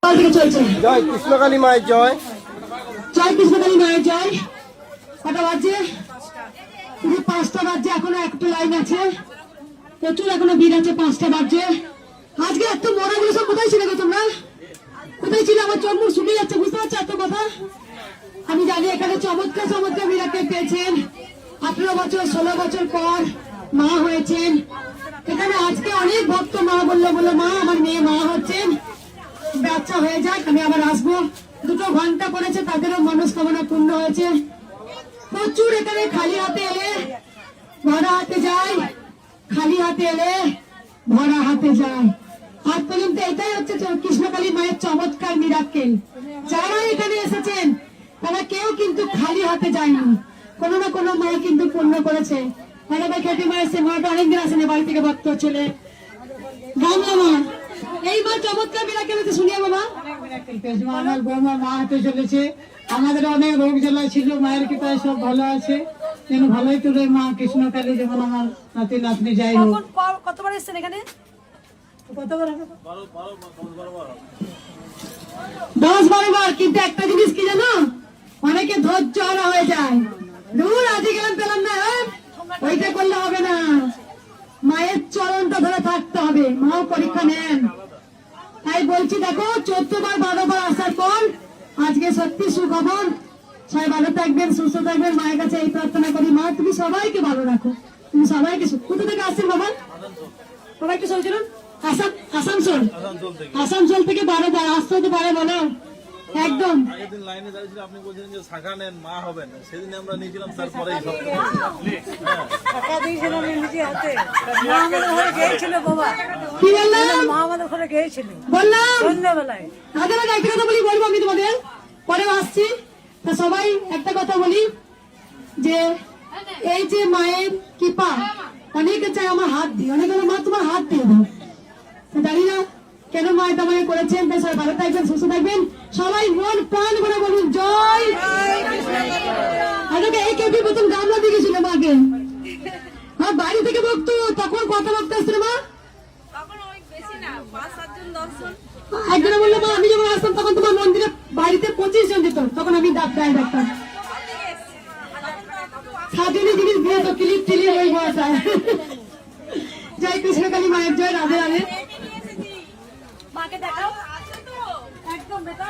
জয় কৃষ্ণকালী মায়ের জয়। জয় কৃষ্ণকালী মায়ের জয়। কটা বাজে? 5টা বাজে, এখনো একটা লাইন আছে, প্রচুর এখনো ভিড় আছে। 5টা বাজে। আজকে এত মরাগুলো সব কোথায় ছিল গো তোমরা? কোথায় ছিল? আমার চোখ মুখ শুকিয়ে যাচ্ছে, বুঝতে পারছো এত কথা? আমি জানি এখানে চমৎকার চমৎকার মীরাকে পেয়েছেন। 18 বছর 16 বছর পর মা হয়েছেন এখানে। আজকে অনেক ভক্ত মা বললো মা আমার মেয়ে মা হচ্ছেন, বাচ্চা হয়ে যাক, আমি আবার আসবো। 2 ঘন্টা পড়েছে, তাদেরও মনস্কামনা পূর্ণ হয়েছে। প্রচুর এখানে খালি হাতে এলে ভরা হাতে যায়, খালি হাতে এলে ভরা হাতে যায়। আজ পর্যন্ত এটাই হচ্ছে কৃষ্ণকালী মায়ের চমৎকার মিরাক্কেল। যারা এখানে এসেছেন তারা কেউ কিন্তু খালি হাতে যায়নি, কোনো না কোনো মা কিন্তু পূর্ণ করেছে। খেতে মা এসে, মাটা অনেকদিন আসেনি বাড়ি থেকে ভক্ত ছেলে গামলা মা। এই মা চমৎকার মিরাক্কেল হচ্ছে, শুনিয়া বাবা। আমার বৌমা মা হতে চলেছে। আমাদের অনেক রোগ জ্বালা ছিল, মায়ের কৃপায় সব ভালো আছে। যেন ভালোই তোলে মা কৃষ্ণকালী, যেমন আমার নাতি নাতনি যাই হোক। কতবার এসছেন এখানে? 10-12 বার। কিন্তু একটা জিনিস কি জানো, অনেকে ধৈর্য হারা হয়ে যায়। দূর আজকে গেলাম পেলাম না, ওইটা করলে হবে না, মায়ের চরণটা ধরে থাকতে হবে। মাও পরীক্ষা নেন। তাই বলছি দেখো, 14 বার 12 বার আসার পর আজকে সত্যি সুখবর। সবাই ভালো থাকবেন, সুস্থ থাকবেন। মায়ের কাছে এই প্রার্থনা করি, মা তুমি সবাইকে ভালো রাখো, তুমি সবাইকে। কোথা থেকে আসছেন বাবা? সবাইকে চলছিলেন আসানসোল। আসানসোল থেকে 12 বার আসতে হতে পারে বলো? একদম। লাইনে দাঁড়িয়েছিল, আপনি বলছিলেন যে শাখা নেন মা হবেন, সেদিন আমরা নিয়েছিলাম, তারপরেই সব টাকা দিয়েছিলাম নিজে হাতে। মা আমাদের ঘরে গিয়েছিল বাবা। কি বললাম? মা আমাদের ঘরে গিয়েছিল বললাম সন্ধ্যাবেলায়। একটা কথা বলবো আমি তোমাদের, পরে আসছি। তা সবাই একটা কথা বলি যে এই যে মায়ের কৃপা, অনেকে চাই আমার হাত দিই, অনেকে মা তোমার হাত দিয়ে দাও। জানি না কেন মা এটা আমাকে করেছেন। তাই সবাই ভালো থাকবেন, সুস্থ থাকবেন। সবাই মন প্রাণ করে বলুন জয়। এই কেউ প্রথম গামলা দিয়ে গেছিল মাকে, বাড়ি থেকে বকতো, তখন কথা বলতে আসছিল মা। একজনে বললো মা আমি যখন আসতাম তখন তোমার মন্দিরে বাড়িতে 25 জন যেত, তখন আমি ডাক্তার। সাধুনি জিনিস দিয়ে তো ক্লিপ টিলি হয়ে বসা। জয় কৃষ্ণকালী মায়ের জয়। রাধে রাধে। মাকে দেখাও একদম বেটা।